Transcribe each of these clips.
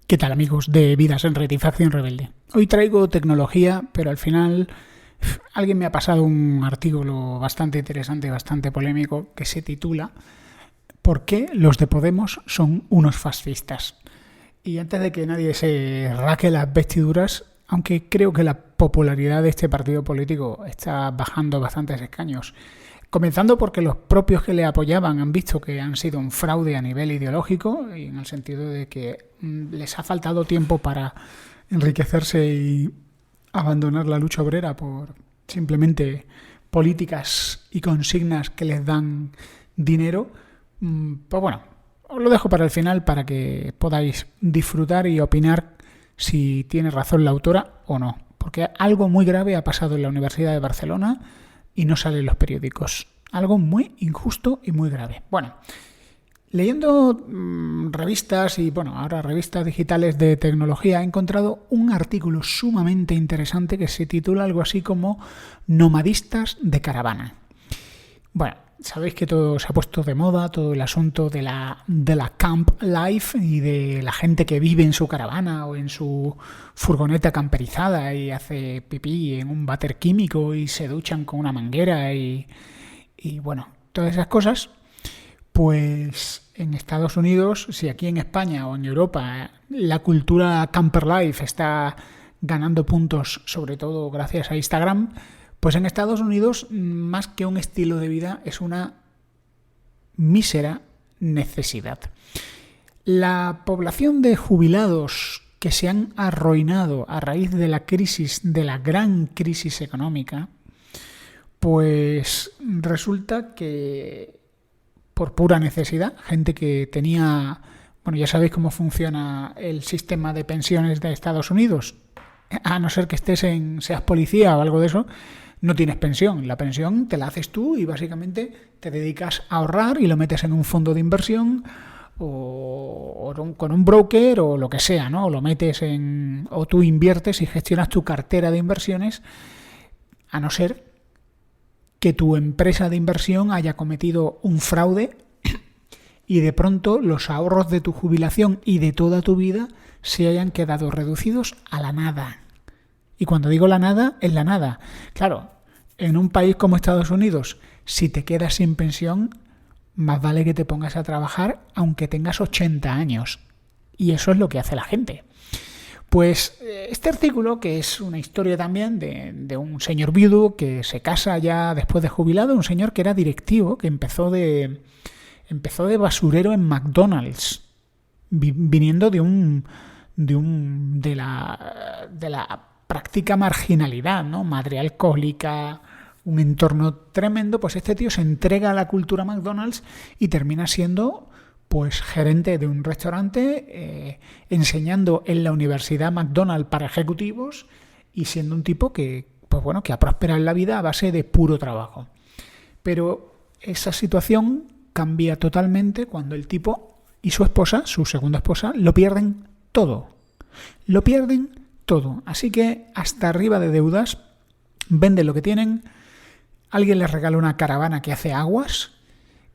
¿Qué tal, amigos de Vidas en Red y Facción Rebelde? Hoy traigo tecnología, pero al final alguien me ha pasado un artículo bastante interesante, bastante polémico, que se titula ¿Por qué los de Podemos son unos fascistas? Y antes de que nadie se raque las vestiduras, aunque creo que la popularidad de este partido político está bajando bastantes escaños, comenzando porque los propios que le apoyaban han visto que han sido un fraude a nivel ideológico, y en el sentido de que les ha faltado tiempo para enriquecerse y abandonar la lucha obrera por simplemente políticas y consignas que les dan dinero. Pues bueno, os lo dejo para el final para que podáis disfrutar y opinar si tiene razón la autora o no, porque algo muy grave ha pasado en la Universidad de Barcelona y no sale en los periódicos. Algo muy injusto y muy grave. Bueno, leyendo revistas y ahora revistas digitales de tecnología, he encontrado un artículo sumamente interesante que se titula algo así como Nomadistas de caravana. Bueno, sabéis que todo se ha puesto de moda, todo el asunto de la camp life y de la gente que vive en su caravana o en su furgoneta camperizada y hace pipí en un váter químico y se duchan con una manguera y bueno, todas esas cosas. Pues en Estados Unidos, si aquí en España o en Europa la cultura camper life está ganando puntos, sobre todo gracias a Instagram, pues en Estados Unidos, más que un estilo de vida, es una mísera necesidad. La población de jubilados que se han arruinado a raíz de la crisis, de la gran crisis económica, pues resulta que por pura necesidad, gente que tenía, ya sabéis cómo funciona el sistema de pensiones de Estados Unidos, a no ser que seas policía o algo de eso, no tienes pensión. La pensión te la haces tú y básicamente te dedicas a ahorrar y lo metes en un fondo de inversión o con un broker o lo que sea, ¿no? O lo metes o tú inviertes y gestionas tu cartera de inversiones, a no ser que tu empresa de inversión haya cometido un fraude y de pronto los ahorros de tu jubilación y de toda tu vida se hayan quedado reducidos a la nada. Y cuando digo la nada, es la nada. Claro, en un país como Estados Unidos, si te quedas sin pensión, más vale que te pongas a trabajar aunque tengas 80 años. Y eso es lo que hace la gente. Pues este artículo, que es una historia también de un señor viudo que se casa ya después de jubilado, un señor que era directivo, que empezó de basurero en McDonald's, viniendo de la práctica marginalidad, ¿no? Madre alcohólica, un entorno tremendo. Pues este tío se entrega a la cultura McDonald's y termina siendo pues gerente de un restaurante, enseñando en la Universidad McDonald's para ejecutivos y siendo un tipo que ha prosperado en la vida a base de puro trabajo. Pero esa situación cambia totalmente cuando el tipo y su esposa, su segunda esposa, lo pierden todo. Lo pierden todo. Así que hasta arriba de deudas, venden lo que tienen, alguien les regala una caravana que hace aguas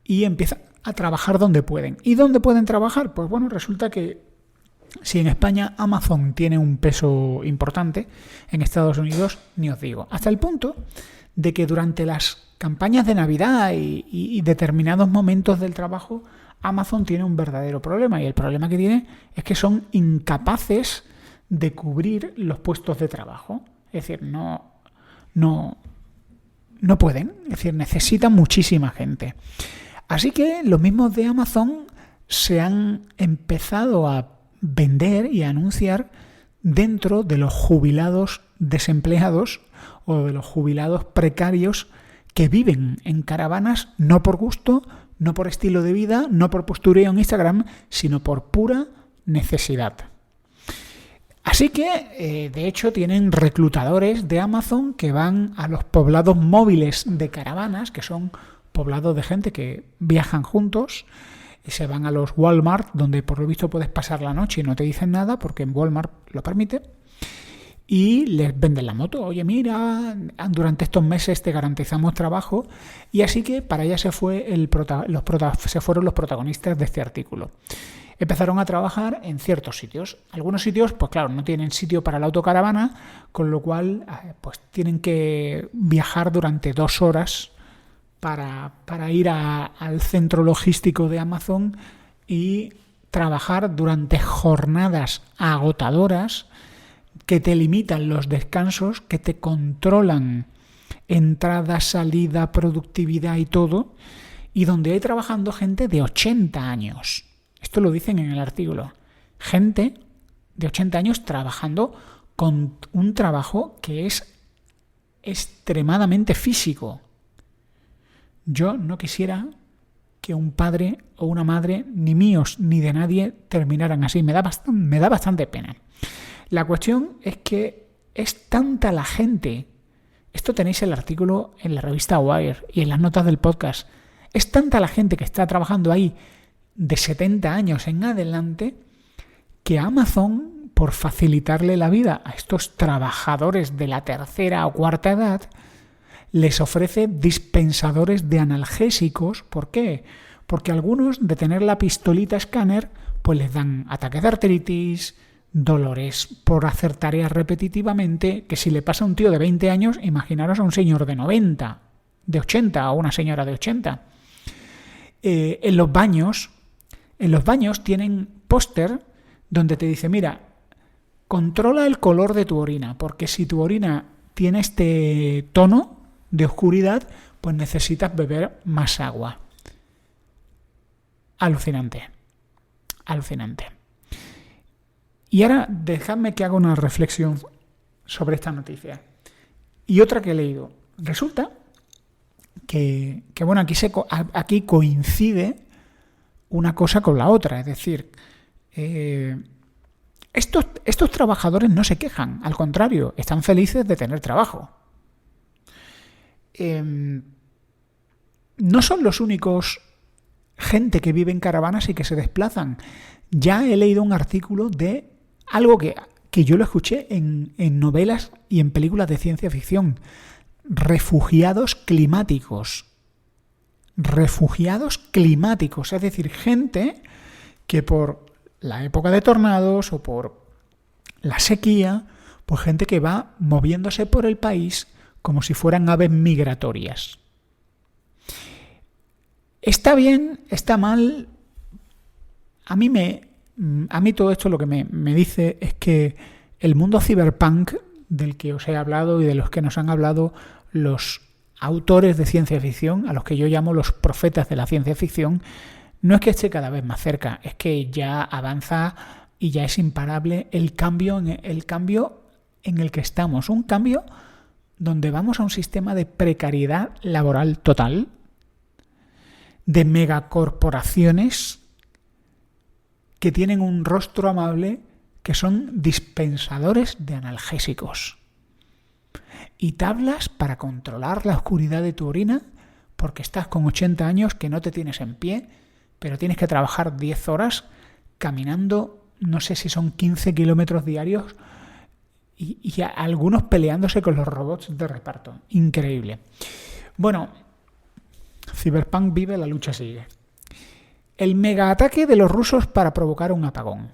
y empiezan a trabajar donde pueden. ¿Y dónde pueden trabajar? Pues resulta que si en España Amazon tiene un peso importante, en Estados Unidos ni os digo. Hasta el punto de que durante las campañas de Navidad y determinados momentos del trabajo, Amazon tiene un verdadero problema. Y el problema que tiene es que son incapaces de cubrir los puestos de trabajo. Es decir, no pueden. Es decir, necesitan muchísima gente. Así que los mismos de Amazon se han empezado a vender y a anunciar dentro de los jubilados desempleados o de los jubilados precarios que viven en caravanas no por gusto, no por estilo de vida, no por postureo en Instagram, sino por pura necesidad. Así que, de hecho, tienen reclutadores de Amazon que van a los poblados móviles de caravanas, que son poblados de gente que viajan juntos, y se van a los Walmart, donde por lo visto puedes pasar la noche y no te dicen nada, porque en Walmart lo permite, y les venden la moto. Oye, mira, durante estos meses te garantizamos trabajo. Y así que para allá se fueron los protagonistas de este artículo. empezaron a trabajar en ciertos sitios. Algunos sitios, pues claro, no tienen sitio para la autocaravana, con lo cual pues tienen que viajar durante 2 horas para ir al centro logístico de Amazon y trabajar durante jornadas agotadoras que te limitan los descansos, que te controlan entrada, salida, productividad y todo, y donde hay trabajando gente de 80 años. Esto lo dicen en el artículo. Gente de 80 años trabajando con un trabajo que es extremadamente físico. Yo no quisiera que un padre o una madre, ni míos ni de nadie, terminaran así. Me da bastante pena. La cuestión es que es tanta la gente. Esto tenéis el artículo en la revista Wire y en las notas del podcast. Es tanta la gente que está trabajando ahí de 70 años en adelante que Amazon, por facilitarle la vida a estos trabajadores de la tercera o cuarta edad, les ofrece dispensadores de analgésicos. ¿Por qué? Porque algunos, de tener la pistolita escáner, pues les dan ataques de artritis, dolores por hacer tareas repetitivamente, que si le pasa a un tío de 20 años, imaginaros a un señor de 90, de 80 o una señora de 80. En los baños tienen póster donde te dice, mira, controla el color de tu orina, porque si tu orina tiene este tono de oscuridad, pues necesitas beber más agua. Alucinante. Y ahora dejadme que haga una reflexión sobre esta noticia. Y otra que he leído. Resulta que bueno, aquí coincide una cosa con la otra. Es decir, estos trabajadores no se quejan. Al contrario, están felices de tener trabajo. No son los únicos gente que vive en caravanas y que se desplazan. Ya he leído un artículo de algo que yo lo escuché en novelas y en películas de ciencia ficción. Refugiados climáticos. Es decir, gente que por la época de tornados o por la sequía, pues gente que va moviéndose por el país como si fueran aves migratorias. ¿Está bien? ¿Está mal? A mí todo esto lo que me dice es que el mundo cyberpunk del que os he hablado y de los que nos han hablado los autores de ciencia ficción, a los que yo llamo los profetas de la ciencia ficción, no es que esté cada vez más cerca, es que ya avanza y ya es imparable el cambio en el que estamos. Un cambio donde vamos a un sistema de precariedad laboral total, de megacorporaciones que tienen un rostro amable, que son dispensadores de analgésicos. Y tablas para controlar la oscuridad de tu orina, porque estás con 80 años que no te tienes en pie, pero tienes que trabajar 10 horas caminando, no sé si son 15 kilómetros diarios, y algunos peleándose con los robots de reparto. Increíble. Bueno, Cyberpunk vive, la lucha sigue. El megaataque de los rusos para provocar un apagón.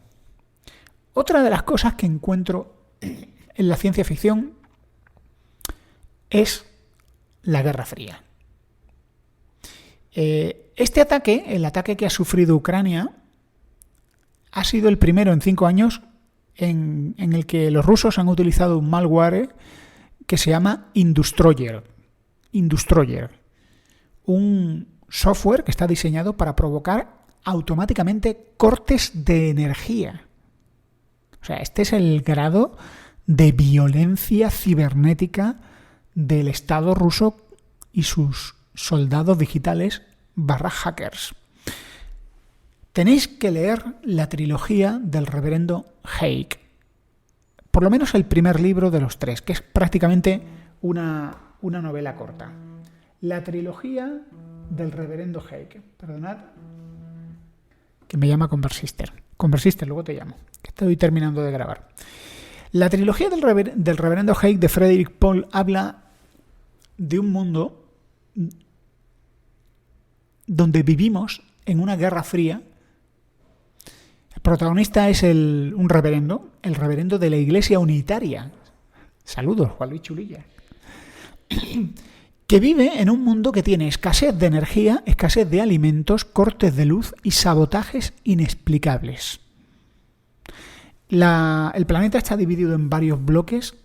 Otra de las cosas que encuentro en la ciencia ficción es la Guerra Fría. Este ataque, el ataque que ha sufrido Ucrania, ha sido el primero en 5 años en el que los rusos han utilizado un malware que se llama Industroyer. Un software que está diseñado para provocar automáticamente cortes de energía. O sea, este es el grado de violencia cibernética del Estado ruso y sus soldados digitales /hackers. Tenéis que leer la trilogía del reverendo Haig. Por lo menos el primer libro de los 3, que es prácticamente una novela corta. La trilogía del reverendo Haig. Perdonad, que me llama Conversister. Conversister, luego te llamo, que estoy terminando de grabar. La trilogía del reverendo Haig de Frederick Paul habla de un mundo donde vivimos en una guerra fría El protagonista es un reverendo, el reverendo de la Iglesia Unitaria. Saludos, Juan Luis Chulilla. Que vive en un mundo que tiene escasez de energía, escasez de alimentos, cortes de luz y sabotajes inexplicables. El planeta está dividido en varios bloques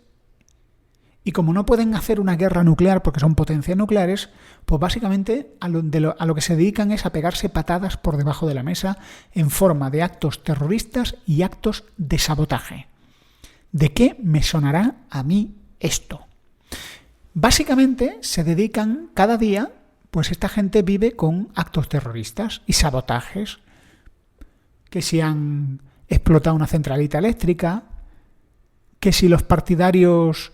y como no pueden hacer una guerra nuclear porque son potencias nucleares, pues básicamente a lo que se dedican es a pegarse patadas por debajo de la mesa en forma de actos terroristas y actos de sabotaje. ¿De qué me sonará a mí esto? Básicamente se dedican cada día, pues esta gente vive con actos terroristas y sabotajes, que si han explotado una centralita eléctrica, que si los partidarios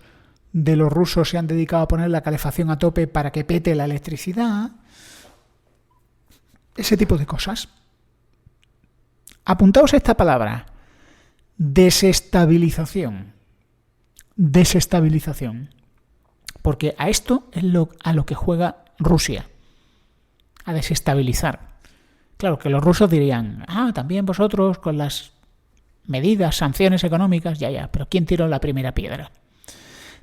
de los rusos se han dedicado a poner la calefacción a tope para que pete la electricidad, ese tipo de cosas. Apuntaos esta palabra, desestabilización. Desestabilización. Porque a esto es a lo que juega Rusia, a desestabilizar. Claro que los rusos dirían, también vosotros con las medidas, sanciones económicas, ya, pero ¿quién tiró la primera piedra?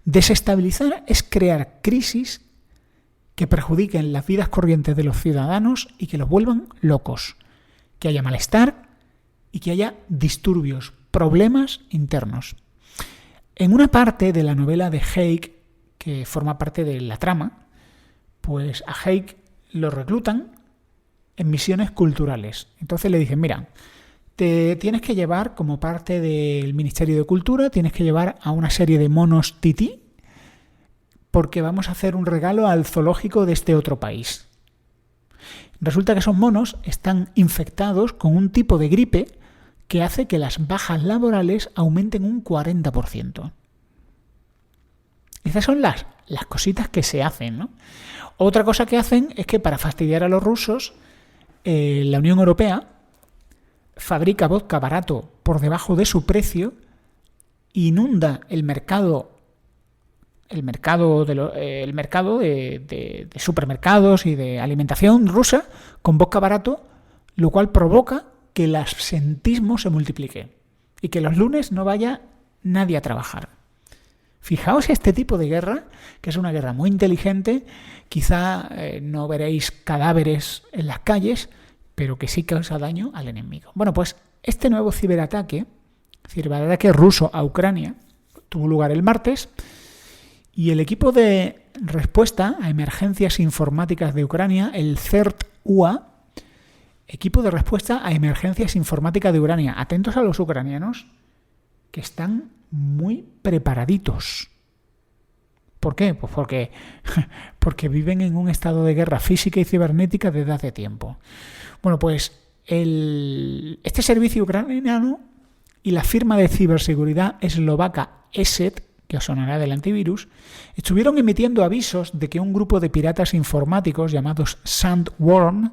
Desestabilizar es crear crisis que perjudiquen las vidas corrientes de los ciudadanos y que los vuelvan locos, que haya malestar y que haya disturbios, problemas internos. En una parte de la novela de Haig, que forma parte de la trama, pues a Haig lo reclutan en misiones culturales. Entonces le dicen, mira, te tienes que llevar como parte del Ministerio de Cultura, tienes que llevar a una serie de monos tití, porque vamos a hacer un regalo al zoológico de este otro país. Resulta que esos monos están infectados con un tipo de gripe que hace que las bajas laborales aumenten un 40%. Esas son las cositas que se hacen, ¿no? Otra cosa que hacen es que para fastidiar a los rusos, la Unión Europea fabrica vodka barato por debajo de su precio, inunda el mercado de supermercados y de alimentación rusa con vodka barato, lo cual provoca que el absentismo se multiplique y que los lunes no vaya nadie a trabajar. Fijaos este tipo de guerra, que es una guerra muy inteligente, quizá no veréis cadáveres en las calles, pero que sí causa daño al enemigo. Bueno, pues este nuevo ciberataque ruso a Ucrania tuvo lugar el martes y el equipo de respuesta a emergencias informáticas de Ucrania, el CERT-UA, equipo de respuesta a emergencias informáticas de Ucrania. Atentos a los ucranianos que están muy preparaditos. ¿Por qué? Pues porque viven en un estado de guerra física y cibernética desde hace tiempo. Bueno, pues este servicio ucraniano y la firma de ciberseguridad eslovaca ESET, que os sonará del antivirus, estuvieron emitiendo avisos de que un grupo de piratas informáticos llamados Sandworm,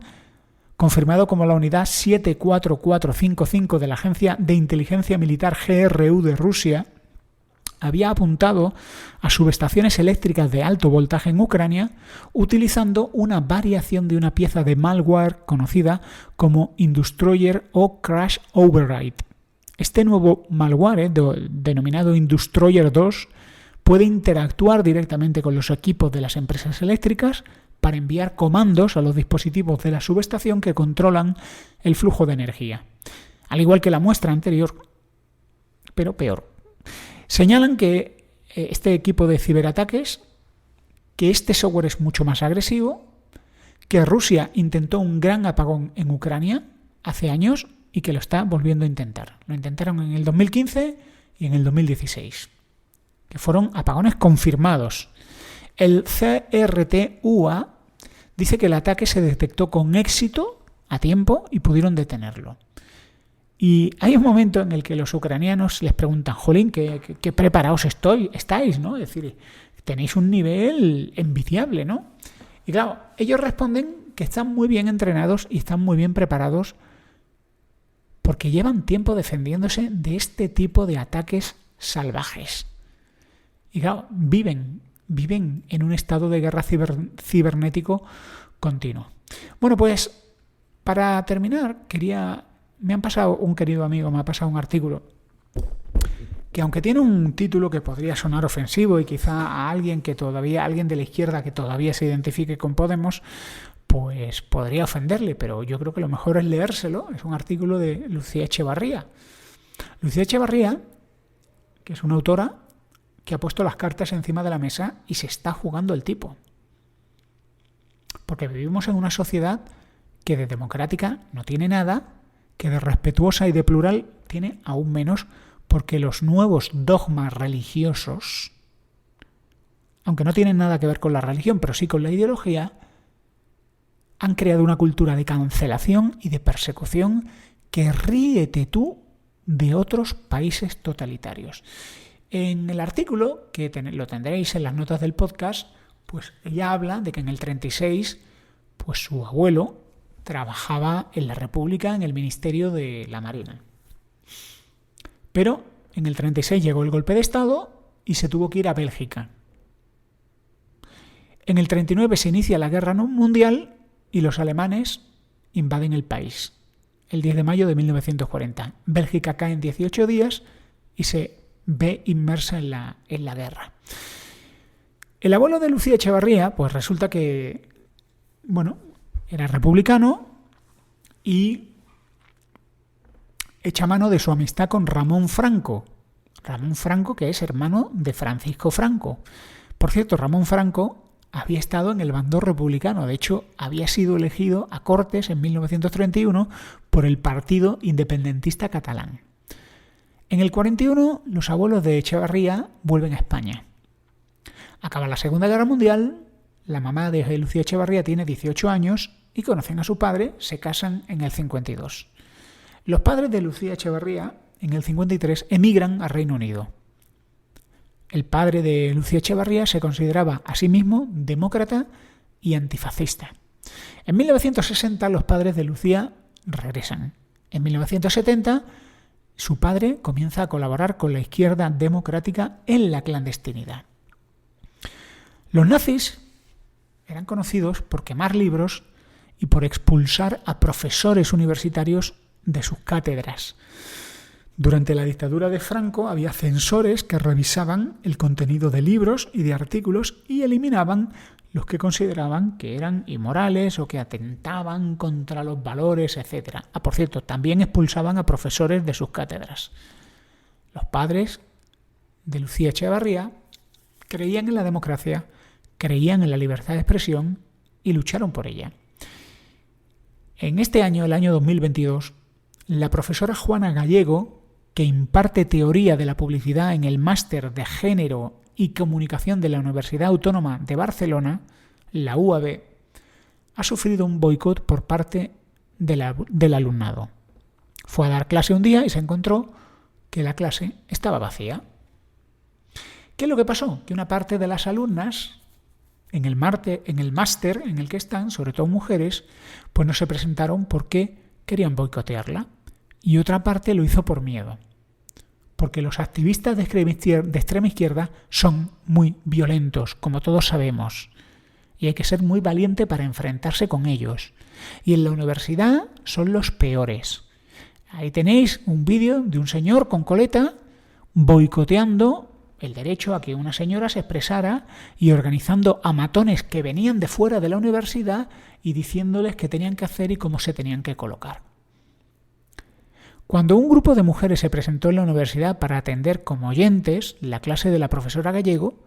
confirmado como la unidad 74455 de la Agencia de Inteligencia Militar GRU de Rusia, había apuntado a subestaciones eléctricas de alto voltaje en Ucrania utilizando una variación de una pieza de malware conocida como Industroyer o Crash Override. Este nuevo malware, denominado Industroyer 2, puede interactuar directamente con los equipos de las empresas eléctricas para enviar comandos a los dispositivos de la subestación que controlan el flujo de energía. Al igual que la muestra anterior, pero peor. Señalan que este equipo de ciberataques, que este software es mucho más agresivo, que Rusia intentó un gran apagón en Ucrania hace años y que lo está volviendo a intentar. Lo intentaron en el 2015 y en el 2016, que fueron apagones confirmados. El CRT-UA dice que el ataque se detectó con éxito a tiempo y pudieron detenerlo. Y hay un momento en el que los ucranianos les preguntan, jolín, ¿qué preparados estáis, ¿no? Es decir, tenéis un nivel envidiable, ¿no? Y claro, ellos responden que están muy bien entrenados y están muy bien preparados porque llevan tiempo defendiéndose de este tipo de ataques salvajes. Y claro, viven en un estado de guerra cibernético continuo. Bueno, pues para terminar quería un querido amigo me ha pasado un artículo que, aunque tiene un título que podría sonar ofensivo y quizá a alguien de la izquierda que todavía se identifique con Podemos, pues podría ofenderle, pero yo creo que lo mejor es leérselo. Es un artículo de Lucía Echevarría. Lucía Echevarría, que es una autora que ha puesto las cartas encima de la mesa y se está jugando el tipo. Porque vivimos en una sociedad que de democrática no tiene nada, que de respetuosa y de plural tiene aún menos, porque los nuevos dogmas religiosos, aunque no tienen nada que ver con la religión, pero sí con la ideología, han creado una cultura de cancelación y de persecución que ríete tú de otros países totalitarios. En el artículo, que lo tendréis en las notas del podcast, pues ella habla de que en el 36, pues su abuelo trabajaba en la República en el Ministerio de la Marina. Pero en el 36 llegó el golpe de Estado y se tuvo que ir a Bélgica. En el 39 se inicia la Guerra Mundial y los alemanes invaden el país. El 10 de mayo de 1940. Bélgica cae en 18 días y se ve inmersa en la guerra. El abuelo de Lucía Echevarría, pues resulta que, era republicano y echa mano de su amistad con Ramón Franco. Ramón Franco, que es hermano de Francisco Franco. Por cierto, Ramón Franco había estado en el bando republicano. De hecho, había sido elegido a Cortes en 1931 por el Partido Independentista Catalán. En el 41, los abuelos de Echevarría vuelven a España. Acaba la Segunda Guerra Mundial, la mamá de Lucía Echevarría tiene 18 años y conocen a su padre, se casan en el 52. Los padres de Lucía Echevarría, en el 53, emigran al Reino Unido. El padre de Lucía Echevarría se consideraba a sí mismo demócrata y antifascista. En 1960 los padres de Lucía regresan. En 1970 su padre comienza a colaborar con la izquierda democrática en la clandestinidad. Los nazis eran conocidos por quemar libros y por expulsar a profesores universitarios de sus cátedras. Durante la dictadura de Franco había censores que revisaban el contenido de libros y de artículos y eliminaban los que consideraban que eran inmorales o que atentaban contra los valores, etc. Por cierto, también expulsaban a profesores de sus cátedras. Los padres de Lucía Echevarría creían en la democracia, creían en la libertad de expresión y lucharon por ella. En este año, el año 2022, la profesora Juana Gallego, que imparte teoría de la publicidad en el máster de Género y Comunicación de la Universidad Autónoma de Barcelona, la UAB, ha sufrido un boicot por parte del alumnado. Fue a dar clase un día y se encontró que la clase estaba vacía. ¿Qué es lo que pasó? Que una parte de las alumnas, en el máster en el que están, sobre todo mujeres, pues no se presentaron porque querían boicotearla. Y otra parte lo hizo por miedo. Porque los activistas de extrema izquierda son muy violentos, como todos sabemos. Y hay que ser muy valiente para enfrentarse con ellos. Y en la universidad son los peores. Ahí tenéis un vídeo de un señor con coleta boicoteando el derecho a que una señora se expresara y organizando a matones que venían de fuera de la universidad y diciéndoles qué tenían que hacer y cómo se tenían que colocar. Cuando un grupo de mujeres se presentó en la universidad para atender como oyentes la clase de la profesora Gallego,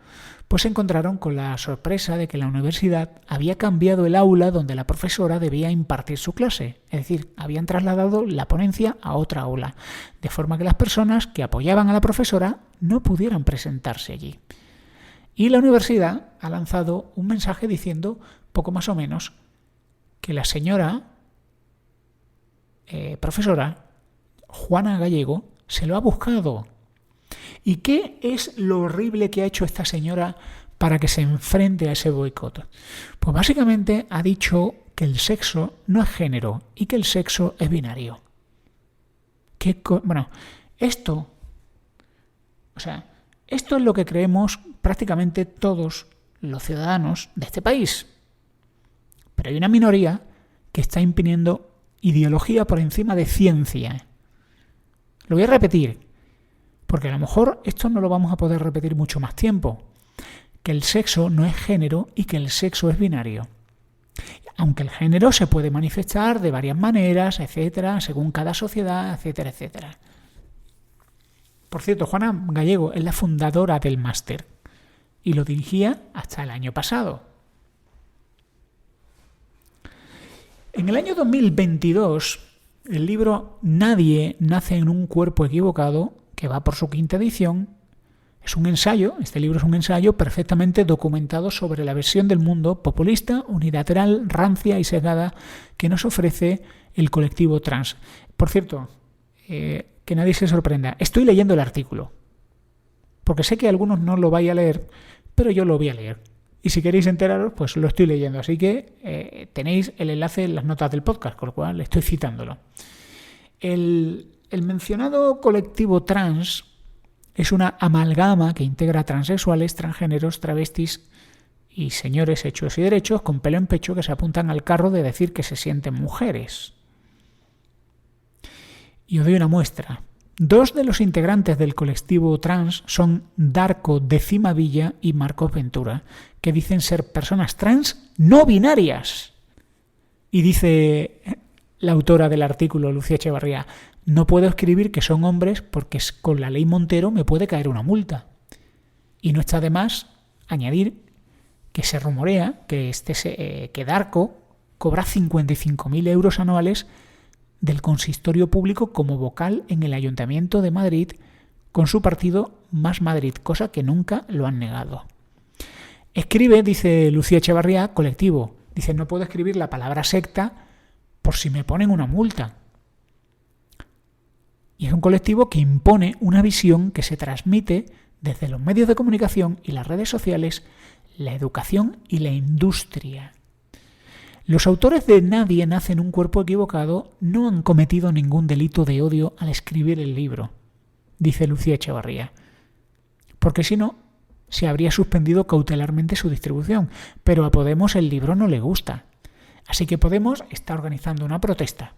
pues se encontraron con la sorpresa de que la universidad había cambiado el aula donde la profesora debía impartir su clase. Es decir, habían trasladado la ponencia a otra aula, de forma que las personas que apoyaban a la profesora no pudieran presentarse allí. Y la universidad ha lanzado un mensaje diciendo, poco más o menos, que la señora profesora Juana Gallego se lo ha buscado. ¿Y qué es lo horrible que ha hecho esta señora para que se enfrente a ese boicot? Pues básicamente ha dicho que el sexo no es género y que el sexo es binario. Esto es lo que creemos prácticamente todos los ciudadanos de este país. Pero hay una minoría que está impidiendo Ideología por encima de ciencia. Lo voy a repetir, porque a lo mejor esto no lo vamos a poder repetir mucho más tiempo. Que el sexo no es género y que el sexo es binario. Aunque el género se puede manifestar de varias maneras, etcétera, según cada sociedad, etcétera, etcétera. Por cierto, Juana Gallego es la fundadora del máster y lo dirigía hasta el año pasado. En el año 2022, el libro Nadie nace en un cuerpo equivocado, que va por su 5ª edición, es un ensayo, este libro es un ensayo perfectamente documentado sobre la versión del mundo populista, unilateral, rancia y sesgada que nos ofrece el colectivo trans. Por cierto, que nadie se sorprenda, estoy leyendo el artículo, porque sé que algunos no lo vais a leer, pero yo lo voy a leer. Y si queréis enteraros, pues lo estoy leyendo. Así que tenéis el enlace en las notas del podcast, con lo cual estoy citándolo. El mencionado colectivo trans es una amalgama que integra transexuales, transgéneros, travestis y señores hechos y derechos con pelo en pecho que se apuntan al carro de decir que se sienten mujeres. Y os doy una muestra. 2 de los integrantes del colectivo trans son Darko de Cimavilla y Marcos Ventura, que dicen ser personas trans no binarias. Y dice la autora del artículo, Lucía Echevarría, no puedo escribir que son hombres porque con la ley Montero me puede caer una multa. Y no está de más añadir que se rumorea que Darko cobra 55.000 euros anuales del consistorio público como vocal en el Ayuntamiento de Madrid con su partido Más Madrid, cosa que nunca lo han negado. Escribe, dice Lucía Echevarría, colectivo. Dice, no puedo escribir la palabra secta por si me ponen una multa. Y es un colectivo que impone una visión que se transmite desde los medios de comunicación y las redes sociales, la educación y la industria. Los autores de Nadie nace en un cuerpo equivocado no han cometido ningún delito de odio al escribir el libro, dice Lucía Echevarría, porque si no, se habría suspendido cautelarmente su distribución, pero a Podemos el libro no le gusta, así que Podemos está organizando una protesta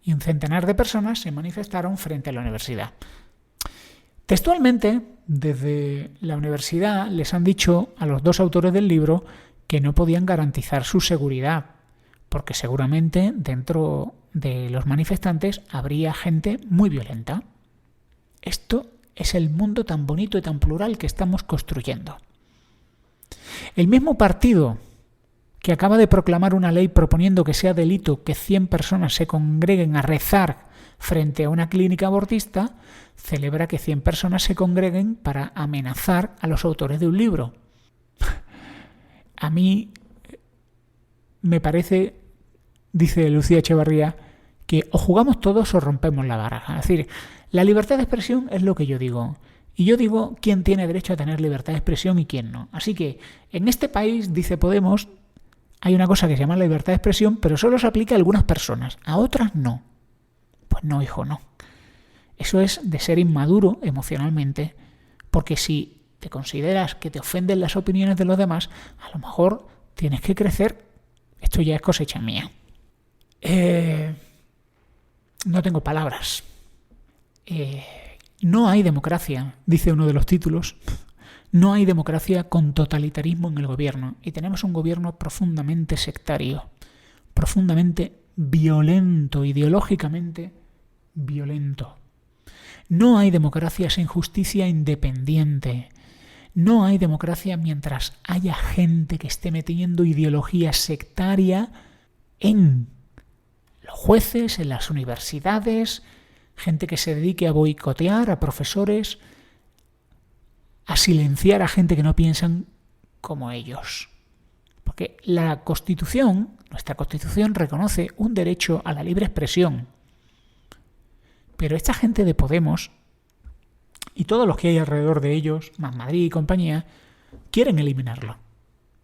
y un centenar de personas se manifestaron frente a la universidad. Textualmente, desde la universidad les han dicho a los 2 autores del libro que no podían garantizar su seguridad, porque seguramente dentro de los manifestantes habría gente muy violenta. Esto es el mundo tan bonito y tan plural que estamos construyendo. El mismo partido que acaba de proclamar una ley proponiendo que sea delito que 100 personas se congreguen a rezar frente a una clínica abortista, celebra que 100 personas se congreguen para amenazar a los autores de un libro. A mí me parece, dice Lucía Echevarría, que o jugamos todos o rompemos la baraja. Es decir, la libertad de expresión es lo que yo digo. Y yo digo quién tiene derecho a tener libertad de expresión y quién no. Así que en este país, dice Podemos, hay una cosa que se llama la libertad de expresión, pero solo se aplica a algunas personas, a otras no. Pues no, hijo, no. Eso es de ser inmaduro emocionalmente, porque si te consideras que te ofenden las opiniones de los demás, a lo mejor tienes que crecer. Esto ya es cosecha mía. No tengo palabras. No hay democracia, dice uno de los títulos. No hay democracia con totalitarismo en el gobierno. Y tenemos un gobierno profundamente sectario, profundamente violento, ideológicamente violento. No hay democracia sin justicia independiente. No hay democracia mientras haya gente que esté metiendo ideología sectaria en los jueces, en las universidades, gente que se dedique a boicotear a profesores, a silenciar a gente que no piensan como ellos. Porque la Constitución, nuestra Constitución, reconoce un derecho a la libre expresión. Pero esta gente de Podemos y todos los que hay alrededor de ellos, Más Madrid y compañía, quieren eliminarlo.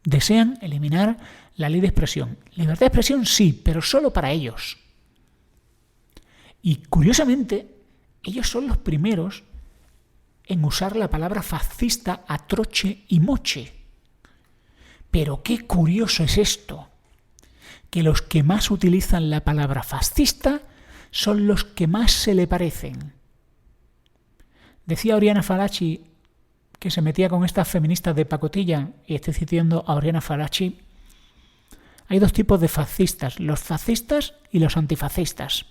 Desean eliminar la ley de expresión. Libertad de expresión sí, pero solo para ellos. Y curiosamente, ellos son los primeros en usar la palabra fascista a troche y moche. Pero qué curioso es esto, que los que más utilizan la palabra fascista son los que más se le parecen. Decía Oriana Fallaci que se metía con estas feministas de pacotilla, y estoy citando a Oriana Fallaci: hay dos tipos de fascistas, los fascistas y los antifascistas.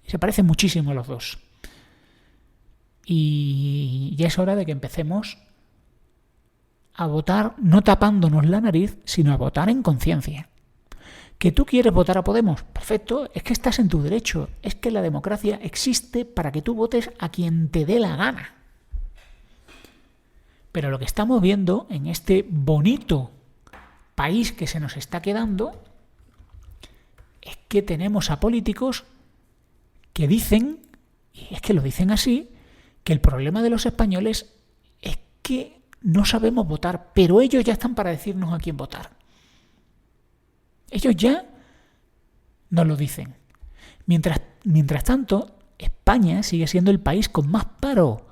Y se parecen muchísimo los dos. Y ya es hora de que empecemos a votar no tapándonos la nariz, sino a votar en conciencia. ¿Que tú quieres votar a Podemos? Perfecto, es que estás en tu derecho. Es que la democracia existe para que tú votes a quien te dé la gana. Pero lo que estamos viendo en este bonito país que se nos está quedando es que tenemos a políticos que dicen, y es que lo dicen así, que el problema de los españoles es que no sabemos votar, pero ellos ya están para decirnos a quién votar. Ellos ya nos lo dicen. Mientras tanto, España sigue siendo el país con más paro.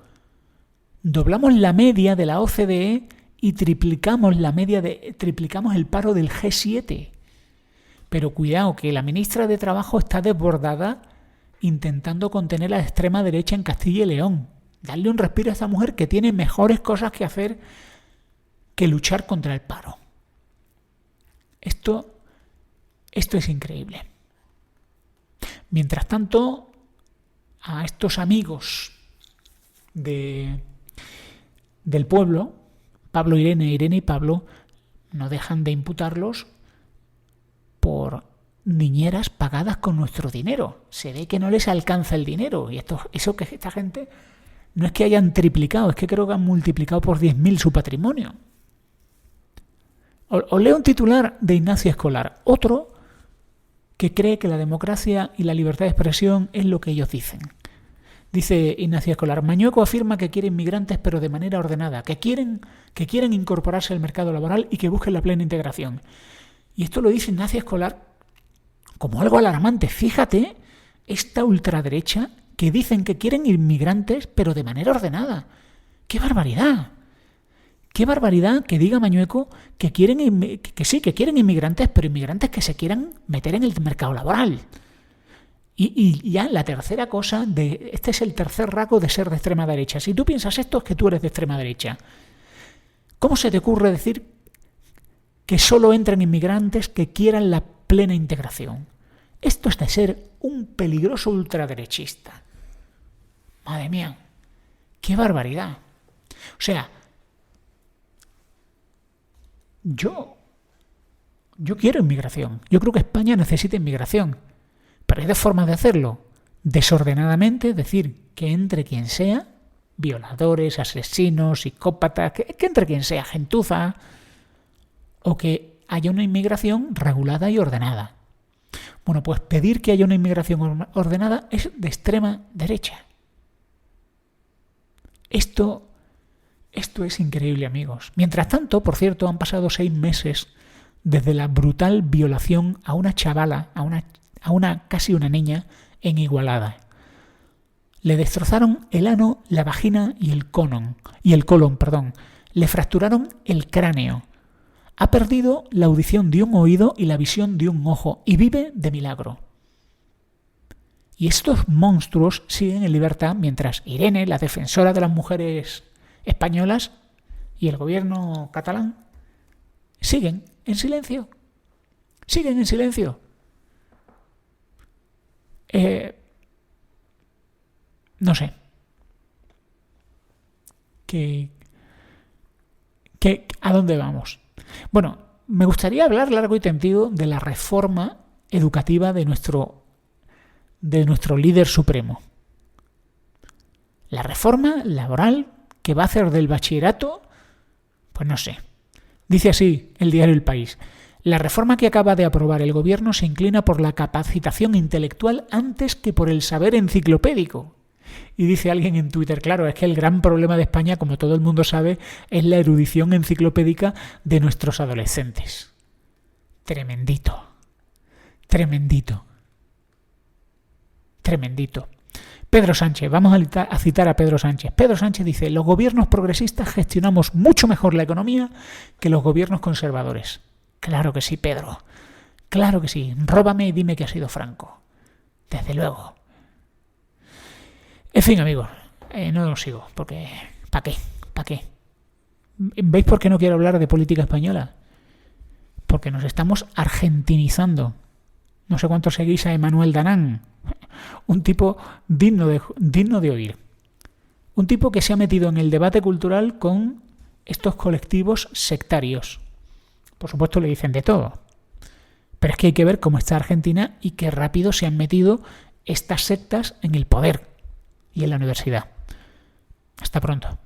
Doblamos la media de la OCDE y triplicamos el paro del G7. Pero cuidado, que la ministra de Trabajo está desbordada intentando contener a la extrema derecha en Castilla y León. Darle un respiro a esta mujer que tiene mejores cosas que hacer que luchar contra el paro. Esto es increíble. Mientras tanto, a estos amigos del pueblo, Pablo, Irene y Pablo, no dejan de imputarlos por niñeras pagadas con nuestro dinero. Se ve que no les alcanza el dinero. Y eso que esta gente no es que hayan triplicado, es que creo que han multiplicado por 10.000 su patrimonio. Os leo un titular de Ignacio Escolar, otro que cree que la democracia y la libertad de expresión es lo que ellos dicen. Dice Ignacio Escolar: Mañueco afirma que quiere inmigrantes pero de manera ordenada, que quieren incorporarse al mercado laboral y que busquen la plena integración. Y esto lo dice Ignacio Escolar como algo alarmante. Fíjate, esta ultraderecha que dicen que quieren inmigrantes pero de manera ordenada. ¡Qué barbaridad! ¡Qué barbaridad que diga Mañueco que quieren inmigrantes, pero inmigrantes que se quieran meter en el mercado laboral! Y ya la tercera cosa, este es el tercer rasgo de ser de extrema derecha. Si tú piensas esto, es que tú eres de extrema derecha. ¿Cómo se te ocurre decir que solo entren inmigrantes que quieran la plena integración? Esto es de ser un peligroso ultraderechista. Madre mía, qué barbaridad. O sea, yo quiero inmigración. Yo creo que España necesita inmigración. Pero hay dos formas de hacerlo. Desordenadamente, es decir, que entre quien sea, violadores, asesinos, psicópatas, que entre quien sea, gentuza, o que haya una inmigración regulada y ordenada. Bueno, pues pedir que haya una inmigración ordenada es de extrema derecha. Esto es increíble, amigos. Mientras tanto, por cierto, han pasado 6 meses desde la brutal violación a una chavala, casi una niña, en Igualada. Le destrozaron el ano, la vagina y el colon. Le fracturaron el cráneo. Ha perdido la audición de un oído y la visión de un ojo y vive de milagro. Y estos monstruos siguen en libertad mientras Irene, la defensora de las mujeres españolas, y el gobierno catalán siguen en silencio. Siguen en silencio. No sé. ¿A dónde vamos? Bueno, me gustaría hablar largo y tendido de la reforma educativa de nuestro líder supremo. La reforma laboral que va a hacer del bachillerato, pues no sé. Dice así el diario El País: la reforma que acaba de aprobar el gobierno se inclina por la capacitación intelectual antes que por el saber enciclopédico. Y dice alguien en Twitter: claro, es que el gran problema de España, como todo el mundo sabe, es la erudición enciclopédica de nuestros adolescentes. Tremendito. Tremendito. Tremendito. Pedro Sánchez, vamos a citar a Pedro Sánchez. Pedro Sánchez dice: los gobiernos progresistas gestionamos mucho mejor la economía que los gobiernos conservadores. Claro que sí, Pedro. Claro que sí, róbame y dime que ha sido Franco. Desde luego. En fin, amigos, no lo sigo, porque ¿para qué? ¿Para qué? ¿Veis por qué no quiero hablar de política española? Porque nos estamos argentinizando. No sé cuánto seguís a Emmanuel Danán, un tipo digno de oír. Un tipo que se ha metido en el debate cultural con estos colectivos sectarios. Por supuesto le dicen de todo. Pero es que hay que ver cómo está Argentina y qué rápido se han metido estas sectas en el poder y en la universidad. Hasta pronto.